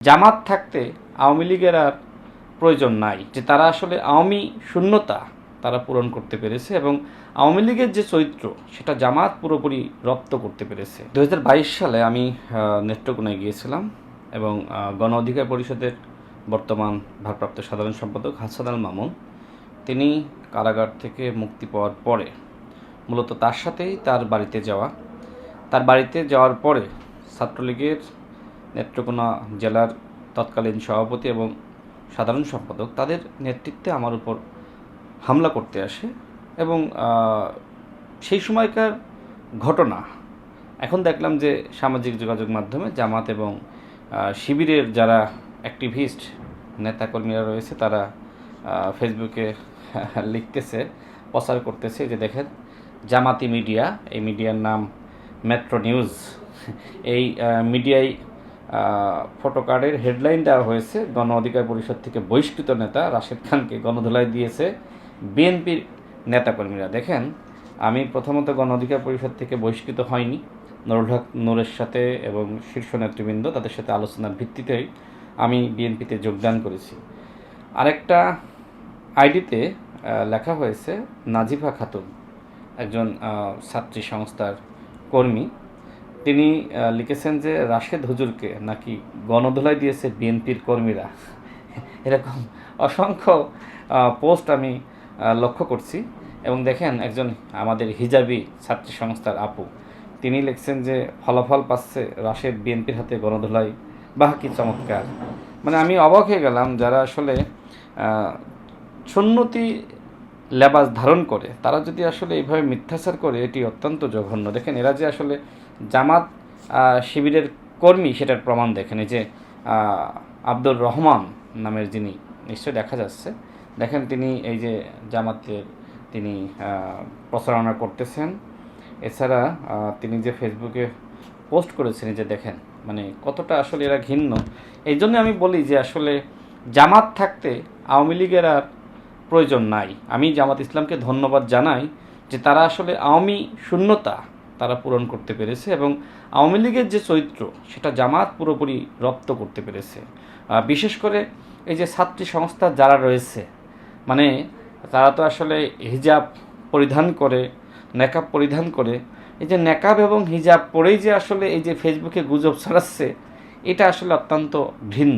জামাত থাকতে আওয়ামী লীগের আর প্রয়োজন নাই, যে তারা আসলে আওয়ামী শূন্যতা তারা পূরণ করতে পেরেছে এবং আওয়ামী লীগের যে চরিত্র সেটা জামাত পুরোপুরি রপ্ত করতে পেরেছে। 2022 সালে আমি নেত্রকোনায় গিয়েছিলাম এবং গণ অধিকার পরিষদের বর্তমান ভারপ্রাপ্ত সাধারণ সম্পাদক হাসান আল মামুন তিনি কারাগার থেকে মুক্তি পাওয়ার পরে মূলত তার সাথেই তার বাড়িতে যাওয়ার পরে ছাত্রলীগের নেত্রকোনা জেলার তৎকালীন সভাপতি এবং সাধারণ সম্পাদক তাদের নেতৃত্বে আমার উপর হামলা করতে আসে এবং সেই সময়কার ঘটনা এখন দেখলাম যে সামাজিক যোগাযোগ মাধ্যমে জামাত এবং শিবিরের যারা অ্যাক্টিভিস্ট নেতাকর্মীরা রয়েছে তারা ফেসবুকে লিখতেছে, প্রচার করতেছে যে দেখেন জামাতি মিডিয়া, এই মিডিয়ার নাম মেট্রো নিউজ, এই মিডিয়ায় ফটোকার্ডের হেডলাইন দেওয়া হয়েছে গণ অধিকার পরিষদ থেকে বহিষ্কৃত নেতা রাশেদ খানকে গণধোলাই দিয়েছে বিএনপির নেতাকর্মীরা। দেখেন, আমি প্রথমত গণ অধিকার পরিষদ থেকে বহিষ্কৃত হয়নি, নুরুল হক নূরের সাথে এবং শীর্ষ নেতৃবৃন্দ তাদের সাথে আলোচনার ভিত্তিতেই আমি বিএনপিতে যোগদান করেছি। আরেকটা আইডিতে লেখা হয়েছে নাজিফা খাতুন, একজন ছাত্রী সংস্থার কর্মী, তিনি লিখেছেন যে রাশেদ হুজুরকে নাকি গণধোলাই দিয়েছে বিএনপির কর্মীরা। এরকম অসংখ্য পোস্ট আমি লক্ষ্য করছি এবং দেখেন একজন আমাদের হিজাবি ছাত্রী সংস্থার আপু তিনি লিখছেন যে ফলাফল পাচ্ছে রাশেদ বিএনপির হাতে গণধোলাই, বাহ কি চমৎকার। মানে আমি অবাক হয়ে গেলাম, যারা আসলে সুন্নতি লেবাস ধারণ করে তারা যদি আসলে এইভাবে মিথ্যাচার করে, এটি অত্যন্ত জঘন্য। দেখেন এরা যে আসলে জামাত শিবিরের কর্মী সেটার প্রমাণ দেখেন। এই যে আব্দুর রহমান নামের যিনি, নিশ্চয়ই দেখা যাচ্ছে, দেখেন তিনি এই যে জামাতের তিনি প্রচারণা করতেছেন। এছাড়া তিনি যে ফেসবুকে পোস্ট করেছেন, যে দেখেন মানে কতটা আসলে এরা ঘৃণ্য। এই জন্য আমি বলি যে আসলে জামাত থাকতে আওয়ামী লীগের আর প্রয়োজন নাই। আমি জামাত ইসলামকে ধন্যবাদ জানাই যে তারা আসলে আওয়ামী শূন্যতা তারা পূরণ করতে পেরেছে এবং আওয়ামী লীগের যে চরিত্র সেটা জামাত পুরোপুরি রপ্ত করতে পেরেছে। বিশেষ করে এই যে ছাত্রী সংস্থা যারা রয়েছে, মানে তারা তো আসলে হিজাব পরিধান করে, নেকাব পরিধান করে, এই যে নেকাব এবং হিজাব পরেই যে আসলে এই যে ফেসবুকে গুজব ছড়াচ্ছে, এটা আসলে অত্যন্ত ঘৃণ্য।